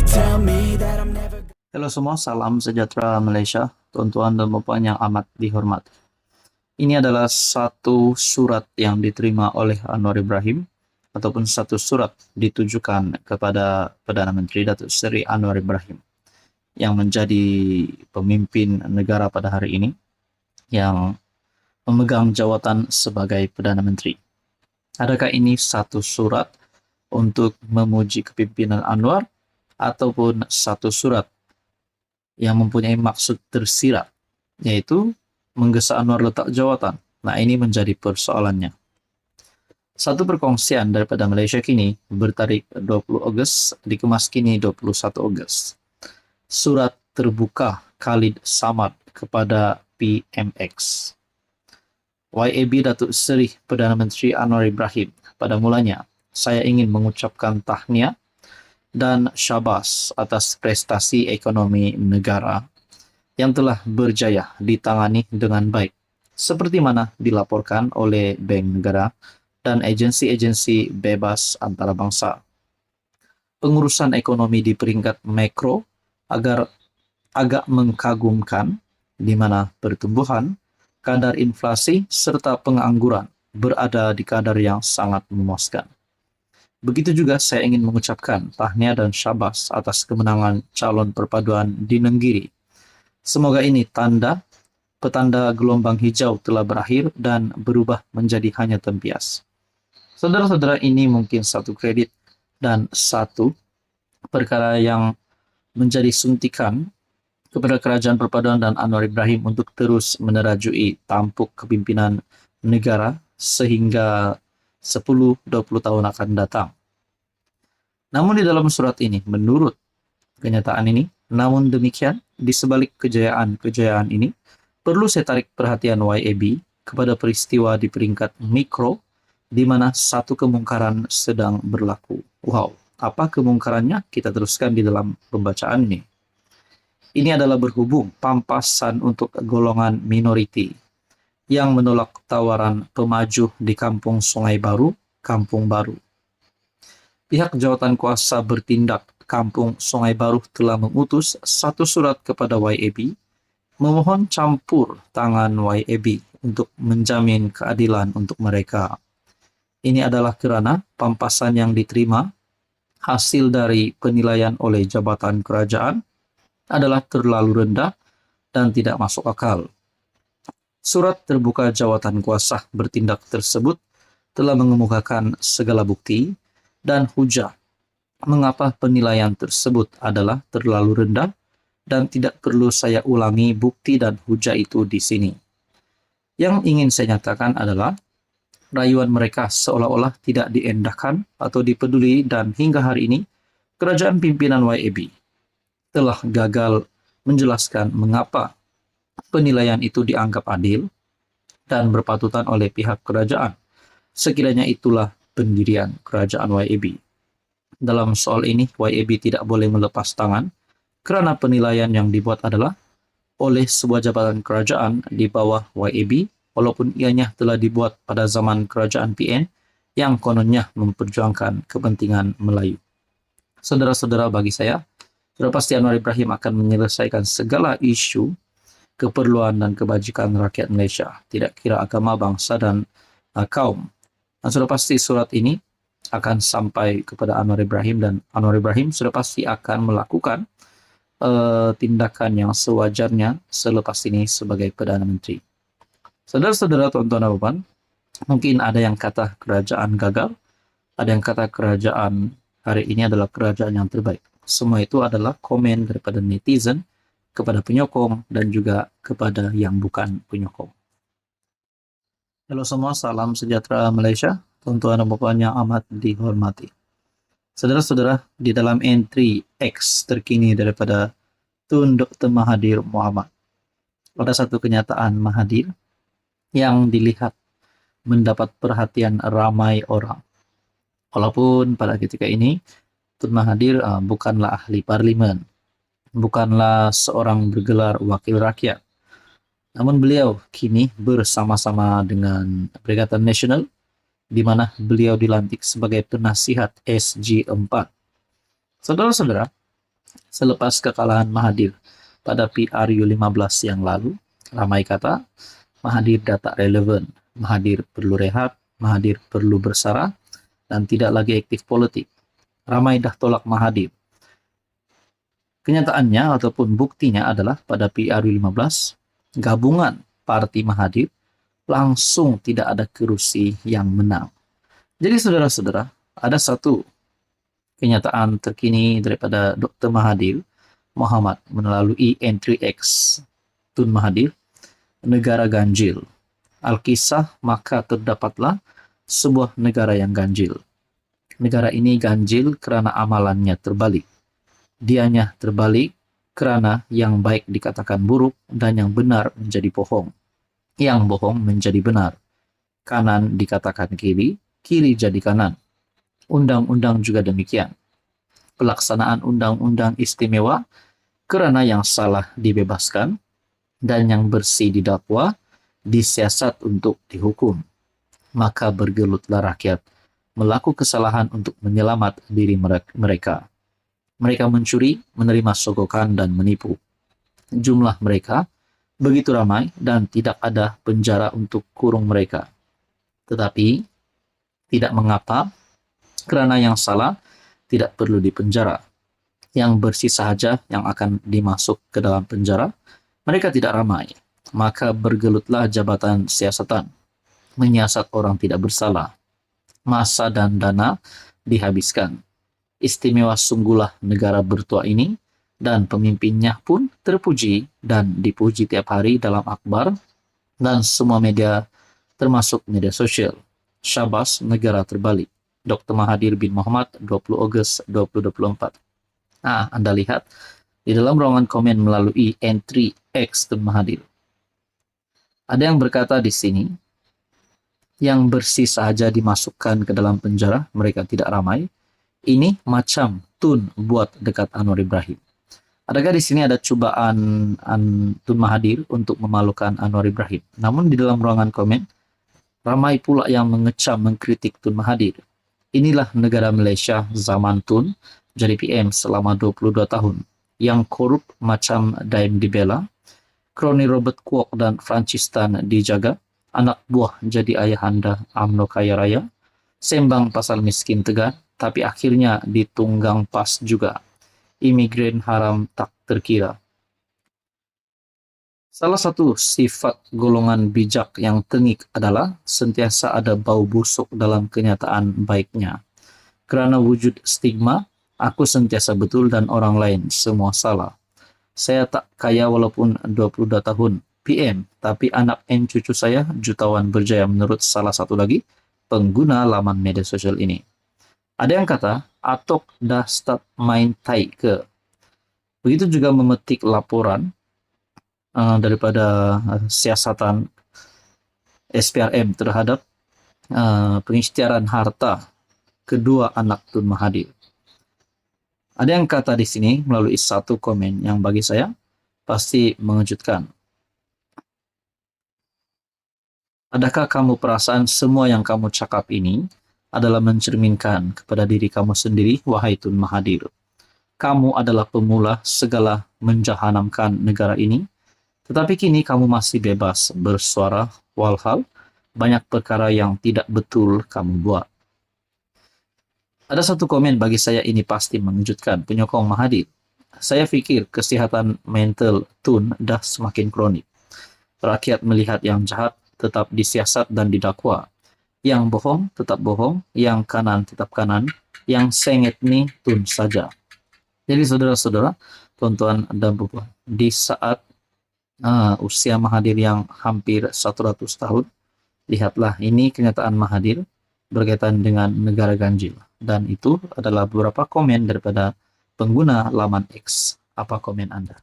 They tell me that I'm never. Halo semua, salam sejahtera Malaysia, tuan-tuan dan puan yang amat dihormati. Ini adalah satu surat yang diterima oleh Anwar Ibrahim, ataupun satu surat ditujukan kepada Perdana Menteri Datuk Seri Anwar Ibrahim, yang menjadi pemimpin negara pada hari ini, yang memegang jawatan sebagai Perdana Menteri. Adakah ini satu surat untuk memuji kepimpinan Anwar, ataupun satu surat yang mempunyai maksud tersirat, yaitu menggesa Anwar letak jawatan? Nah, ini menjadi persoalannya. Satu perkongsian daripada Malaysia Kini bertarikh 20 Ogos dikemas kini 21 Ogos. Surat terbuka Khalid Samad kepada PMX. YAB Datuk Seri Perdana Menteri Anwar Ibrahim. Pada mulanya, saya ingin mengucapkan tahniah dan syabas atas prestasi ekonomi negara yang telah berjaya ditangani dengan baik, seperti mana dilaporkan oleh Bank Negara dan agensi-agensi bebas antarabangsa. Pengurusan ekonomi di peringkat makro agak mengkagumkan, di mana pertumbuhan, kadar inflasi, serta pengangguran berada di kadar yang sangat memuaskan. Begitu juga saya ingin mengucapkan tahniah dan syabas atas kemenangan calon perpaduan di Nenggiri. Semoga ini petanda gelombang hijau telah berakhir dan berubah menjadi hanya tempias. Saudara-saudara, ini mungkin satu kredit dan satu perkara yang menjadi suntikan kepada Kerajaan Perpaduan dan Anwar Ibrahim untuk terus menerajui tampuk kepimpinan negara sehingga 10-20 tahun akan datang. Namun di dalam surat ini, menurut kenyataan ini, namun demikian, di sebalik kejayaan ini, perlu saya tarik perhatian YAB kepada peristiwa di peringkat mikro, di mana satu kemungkaran sedang berlaku. Wow, apa kemungkarannya? Kita teruskan di dalam pembacaan ini. Ini adalah berhubung pampasan untuk golongan minoriti yang menolak tawaran pemaju di Kampung Sungai Baru, Kampung Baru. Pihak jawatan kuasa bertindak Kampung Sungai Baru telah mengutus satu surat kepada YAB memohon campur tangan YAB untuk menjamin keadilan untuk mereka. Ini adalah kerana pampasan yang diterima hasil dari penilaian oleh jabatan kerajaan adalah terlalu rendah dan tidak masuk akal. Surat terbuka jawatan kuasa bertindak tersebut telah mengemukakan segala bukti dan hujah mengapa penilaian tersebut adalah terlalu rendah, dan tidak perlu saya ulangi bukti dan hujah itu di sini. Yang ingin saya nyatakan adalah rayuan mereka seolah-olah tidak diendahkan atau dipeduli, dan hingga hari ini kerajaan pimpinan YAB telah gagal menjelaskan mengapa penilaian itu dianggap adil dan berpatutan oleh pihak kerajaan. Sekiranya itulah pendirian kerajaan YAB. Dalam soal ini, YAB tidak boleh melepas tangan kerana penilaian yang dibuat adalah oleh sebuah jabatan kerajaan di bawah YAB, walaupun ianya telah dibuat pada zaman kerajaan PN yang kononnya memperjuangkan kepentingan Melayu. Saudara-saudara, bagi saya, sudah pasti Anwar Ibrahim akan menyelesaikan segala isu keperluan dan kebajikan rakyat Malaysia, tidak kira agama, bangsa, dan kaum. Dan sudah pasti surat ini akan sampai kepada Anwar Ibrahim, dan Anwar Ibrahim sudah pasti akan melakukan tindakan yang sewajarnya selepas ini sebagai Perdana Menteri. Saudara-saudara, tuan-tuan dan puan, mungkin ada yang kata kerajaan gagal, ada yang kata kerajaan hari ini adalah kerajaan yang terbaik. Semua itu adalah komen daripada netizen kepada penyokong dan juga kepada yang bukan penyokong. Halo semua, salam sejahtera Malaysia, tuan-tuan dan puan yang amat dihormati. Saudara-saudara, di dalam entry X terkini daripada Tun Dr. Mahathir Mohamad, ada satu kenyataan Mahathir yang dilihat mendapat perhatian ramai orang. Walaupun pada ketika ini Tun Mahathir bukanlah ahli parlimen, bukanlah seorang bergelar wakil rakyat, namun beliau kini bersama-sama dengan Perikatan Nasional, di mana beliau dilantik sebagai penasihat SG4. Saudara-saudara, Selepas kekalahan Mahathir pada PRU15 yang lalu, ramai kata, Mahathir tak relevan, Mahathir perlu rehat, Mahathir perlu bersara, dan tidak lagi aktif politik. Ramai dah tolak Mahathir. Kenyataannya ataupun buktinya adalah pada PRU15, gabungan Parti Mahathir langsung tidak ada kerusi yang menang. Jadi saudara-saudara, ada satu kenyataan terkini daripada Dr. Mahathir Mohamad melalui N3X Tun Mahathir, negara ganjil. Alkisah, maka terdapatlah sebuah negara yang ganjil. Negara ini ganjil kerana amalannya terbalik. Dianya terbalik kerana yang baik dikatakan buruk dan yang benar menjadi bohong. Yang bohong menjadi benar. Kanan dikatakan kiri, kiri jadi kanan. Undang-undang juga demikian. Pelaksanaan undang-undang istimewa kerana yang salah dibebaskan dan yang bersih didakwa, disiasat untuk dihukum. Maka bergelutlah rakyat melakukan kesalahan untuk menyelamat diri mereka. Mereka mencuri, menerima sogokan dan menipu. Jumlah mereka begitu ramai dan tidak ada penjara untuk kurung mereka. Tetapi tidak mengapa, kerana yang salah tidak perlu dipenjara. Yang bersih sahaja yang akan dimasuk ke dalam penjara. Mereka tidak ramai. Maka bergelutlah jabatan siasatan, menyiasat orang tidak bersalah. Masa dan dana dihabiskan. Istimewa sungguhlah negara bertuah ini, dan pemimpinnya pun terpuji dan dipuji tiap hari dalam akhbar dan semua media termasuk media sosial. Syabas negara terbalik. Dr. Mahathir bin Mohamad, 20 Ogos 2024. Anda lihat di dalam ruangan komen melalui N3X Tun Mahathir. Ada yang berkata di sini, yang bersih sahaja dimasukkan ke dalam penjara, mereka tidak ramai. Ini macam Tun buat dekat Anwar Ibrahim. Adakah di sini ada cubaan Tun Mahathir untuk memalukan Anwar Ibrahim? Namun di dalam ruangan komen, ramai pula yang mengecam, mengkritik Tun Mahathir. Inilah negara Malaysia zaman Tun jadi PM selama 22 tahun. Yang korup macam Daim dibela, kroni Robert Kwok dan Francis Tan dijaga, anak buah jadi ayahanda UMNO kaya raya, sembang pasal miskin tegar, tapi akhirnya ditunggang pas juga. Imigran haram tak terkira. Salah satu sifat golongan bijak yang tengik adalah sentiasa ada bau busuk dalam kenyataan baiknya. Kerana wujud stigma, aku sentiasa betul dan orang lain semua salah. Saya tak kaya walaupun 22 tahun PM, tapi anak dan cucu saya jutawan berjaya menurut salah satu lagi pengguna laman media sosial ini. Ada yang kata, Atok dah start main tai ke. Begitu juga memetik laporan daripada siasatan SPRM terhadap pengisytiharan harta kedua anak Tun Mahathir. Ada yang kata di sini melalui satu komen yang bagi saya pasti mengejutkan. Adakah kamu perasaan semua yang kamu cakap ini adalah mencerminkan kepada diri kamu sendiri, wahai Tun Mahathir? Kamu adalah pemula segala menjahanamkan negara ini, tetapi kini kamu masih bebas bersuara walhal banyak perkara yang tidak betul kamu buat. Ada satu komen bagi saya ini pasti mengejutkan, penyokong Mahathir. Saya fikir kesihatan mental Tun dah semakin kronik. Rakyat melihat yang jahat tetap disiasat dan didakwa. Yang bohong tetap bohong, yang kanan tetap kanan, yang sengit ni Tun saja. Jadi saudara-saudara, tuan-tuan dan puan, di saat usia Mahathir yang hampir 100 tahun, lihatlah ini kenyataan Mahathir berkaitan dengan negara ganjil. Dan itu adalah beberapa komen daripada pengguna laman X. Apa komen Anda?